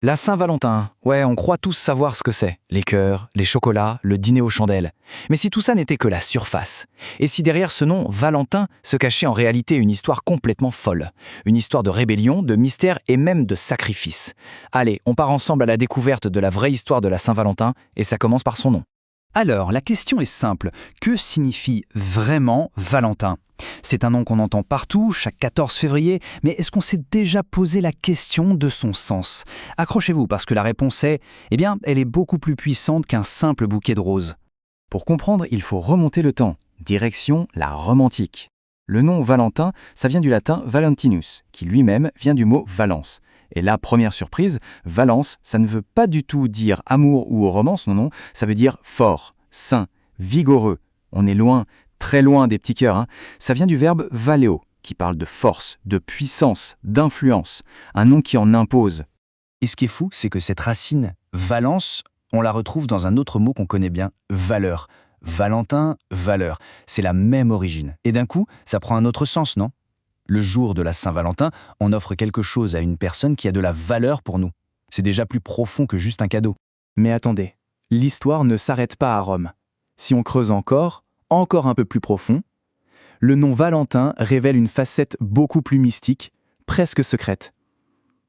La Saint-Valentin, ouais, on croit tous savoir ce que c'est. Les cœurs, les chocolats, le dîner aux chandelles. Mais si tout ça n'était que la surface, et si derrière ce nom Valentin se cachait en réalité une histoire complètement folle, une histoire de rébellion, de mystère et même de sacrifice. Allez, on part ensemble à la découverte de la vraie histoire de la Saint-Valentin, et ça commence par son nom. Alors, la question est simple. Que signifie vraiment Valentin ? C'est un nom qu'on entend partout, chaque 14 février, mais est-ce qu'on s'est déjà posé la question de son sens ? Accrochez-vous parce que la réponse est, elle est beaucoup plus puissante qu'un simple bouquet de roses. Pour comprendre, il faut remonter le temps. Direction la Rome antique. Le nom Valentin, ça vient du latin Valentinus, qui lui-même vient du mot Valence. Et là, première surprise, Valence, ça ne veut pas du tout dire amour ou romance, non, ça veut dire fort, sain, vigoureux. On est loin, très loin des petits cœurs. Ça vient du verbe valeo, qui parle de force, de puissance, d'influence, un nom qui en impose. Et ce qui est fou, c'est que cette racine, Valence, on la retrouve dans un autre mot qu'on connaît bien, valeur. Valentin, valeur, c'est la même origine. Et d'un coup, ça prend un autre sens, non ? Le jour de la Saint-Valentin, on offre quelque chose à une personne qui a de la valeur pour nous. C'est déjà plus profond que juste un cadeau. Mais attendez, l'histoire ne s'arrête pas à Rome. Si on creuse encore un peu plus profond, le nom Valentin révèle une facette beaucoup plus mystique, presque secrète.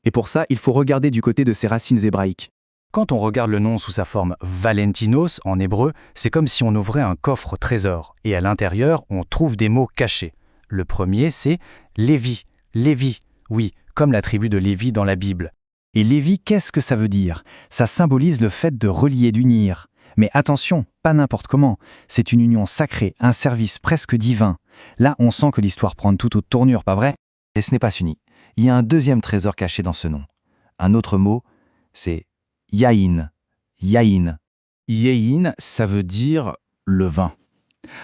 Et pour ça, il faut regarder du côté de ses racines hébraïques. Quand on regarde le nom sous sa forme Valentinos en hébreu, c'est comme si on ouvrait un coffre au trésor, et à l'intérieur, on trouve des mots cachés. Le premier, c'est Lévi. Lévi, oui, comme la tribu de Lévi dans la Bible. Et Lévi, qu'est-ce que ça veut dire ? Ça symbolise le fait de relier, d'unir. Mais attention, pas n'importe comment. C'est une union sacrée, un service presque divin. Là, on sent que l'histoire prend toute autre tournure, pas vrai ? Et ce n'est pas fini. Il y a un deuxième trésor caché dans ce nom. Un autre mot, c'est Yaïn. Yaïn. Yéhin, ça veut dire le vin.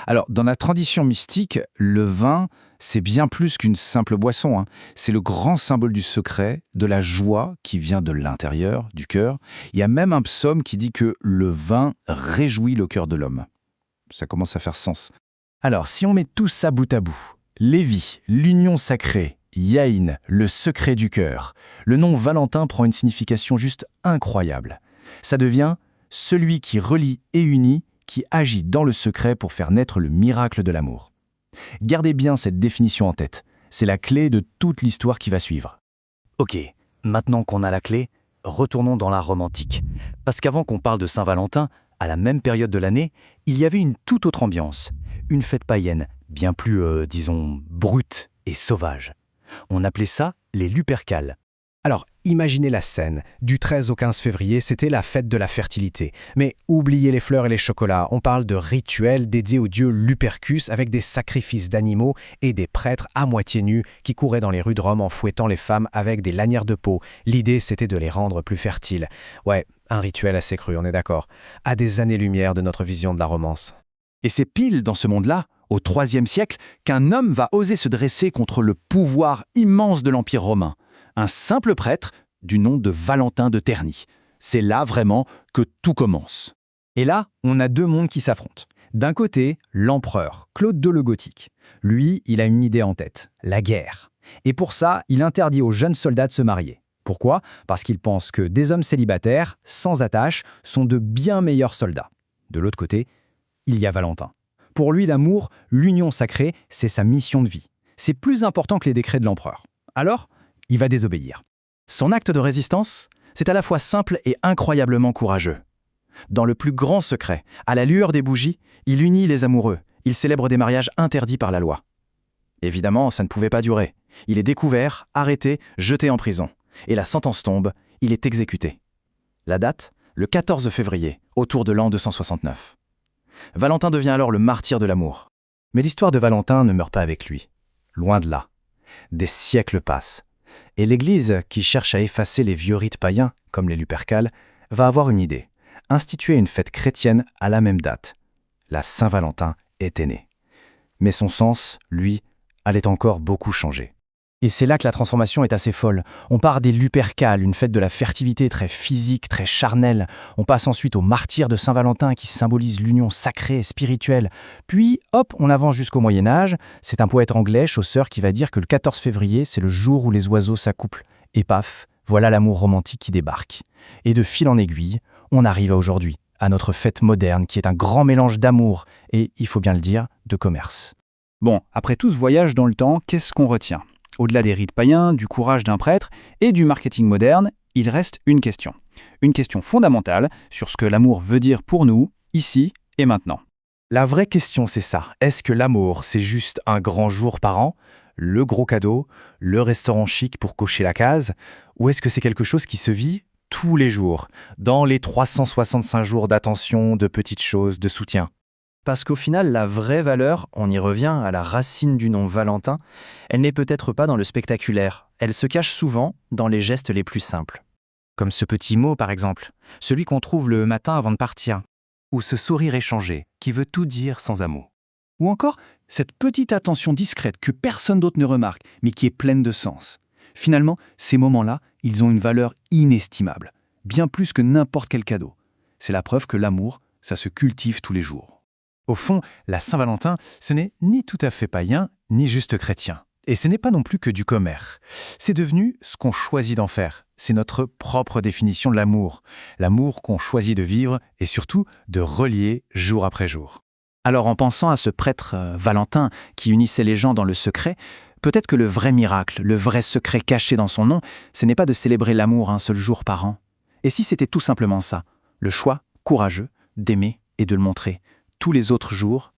Alors, dans la tradition mystique, le vin, c'est bien plus qu'une simple boisson. C'est le grand symbole du secret, de la joie qui vient de l'intérieur, du cœur. Il y a même un psaume qui dit que le vin réjouit le cœur de l'homme. Ça commence à faire sens. Alors, si on met tout ça bout à bout, Lévi, l'union sacrée, Yaïn, le secret du cœur, le nom Valentin prend une signification juste incroyable. Ça devient celui qui relie et unit, qui agit dans le secret pour faire naître le miracle de l'amour. Gardez bien cette définition en tête. C'est la clé de toute l'histoire qui va suivre. Ok, maintenant qu'on a la clé, retournons dans la Rome antique. Parce qu'avant qu'on parle de Saint-Valentin, à la même période de l'année, il y avait une toute autre ambiance. Une fête païenne, bien plus, brute et sauvage. On appelait ça les Lupercales. Alors, imaginez la scène. Du 13 au 15 février, c'était la fête de la fertilité. Mais oubliez les fleurs et les chocolats, on parle de rituels dédiés au dieu Lupercus avec des sacrifices d'animaux et des prêtres à moitié nus qui couraient dans les rues de Rome en fouettant les femmes avec des lanières de peau. L'idée, c'était de les rendre plus fertiles. Ouais, un rituel assez cru, on est d'accord. À des années-lumière de notre vision de la romance. Et c'est pile dans ce monde-là, au IIIe siècle, qu'un homme va oser se dresser contre le pouvoir immense de l'Empire romain. Un simple prêtre du nom de Valentin de Terni. C'est là vraiment que tout commence. Et là, on a deux mondes qui s'affrontent. D'un côté, l'empereur, Claude II le Gothique. Lui, il a une idée en tête, la guerre. Et pour ça, il interdit aux jeunes soldats de se marier. Pourquoi ? Parce qu'il pense que des hommes célibataires, sans attache, sont de bien meilleurs soldats. De l'autre côté, il y a Valentin. Pour lui, l'amour, l'union sacrée, c'est sa mission de vie. C'est plus important que les décrets de l'empereur. Alors, il va désobéir. Son acte de résistance, c'est à la fois simple et incroyablement courageux. Dans le plus grand secret, à la lueur des bougies, il unit les amoureux. Il célèbre des mariages interdits par la loi. Évidemment, ça ne pouvait pas durer. Il est découvert, arrêté, jeté en prison. Et la sentence tombe, il est exécuté. La date ? Le 14 février, autour de l'an 269. Valentin devient alors le martyr de l'amour. Mais l'histoire de Valentin ne meurt pas avec lui. Loin de là. Des siècles passent. Et l'Église, qui cherche à effacer les vieux rites païens, comme les Lupercales, va avoir une idée. Instituer une fête chrétienne à la même date. La Saint-Valentin était née. Mais son sens, lui, allait encore beaucoup changer. Et c'est là que la transformation est assez folle. On part des Lupercales, une fête de la fertilité très physique, très charnelle. On passe ensuite au martyr de Saint-Valentin qui symbolise l'union sacrée et spirituelle. Puis, hop, on avance jusqu'au Moyen-Âge. C'est un poète anglais, Chaucer, qui va dire que le 14 février, c'est le jour où les oiseaux s'accouplent. Et paf, Voilà l'amour romantique qui débarque. Et de fil en aiguille, on arrive à aujourd'hui, à notre fête moderne qui est un grand mélange d'amour et, il faut bien le dire, de commerce. Bon, après tout ce voyage dans le temps, qu'est-ce qu'on retient? Au-delà des rites païens, du courage d'un prêtre et du marketing moderne, il reste une question. Une question fondamentale sur ce que l'amour veut dire pour nous, ici et maintenant. La vraie question, c'est ça. Est-ce que l'amour, c'est juste un grand jour par an, le gros cadeau, le restaurant chic pour cocher la case, ou est-ce que c'est quelque chose qui se vit tous les jours, dans les 365 jours d'attention, de petites choses, de soutien? Parce qu'au final, la vraie valeur, on y revient à la racine du nom Valentin, elle n'est peut-être pas dans le spectaculaire, elle se cache souvent dans les gestes les plus simples. Comme ce petit mot, par exemple, celui qu'on trouve le matin avant de partir. Ou ce sourire échangé qui veut tout dire sans un mot. Ou encore, cette petite attention discrète que personne d'autre ne remarque, mais qui est pleine de sens. Finalement, ces moments-là, ils ont une valeur inestimable, bien plus que n'importe quel cadeau. C'est la preuve que l'amour, ça se cultive tous les jours. Au fond, la Saint-Valentin, ce n'est ni tout à fait païen, ni juste chrétien. Et ce n'est pas non plus que du commerce. C'est devenu ce qu'on choisit d'en faire. C'est notre propre définition de l'amour. L'amour qu'on choisit de vivre et surtout de relier jour après jour. Alors en pensant à ce prêtre Valentin qui unissait les gens dans le secret, peut-être que le vrai miracle, le vrai secret caché dans son nom, ce n'est pas de célébrer l'amour un seul jour par an. Et si c'était tout simplement ça, le choix courageux d'aimer et de le montrer tous les autres jours,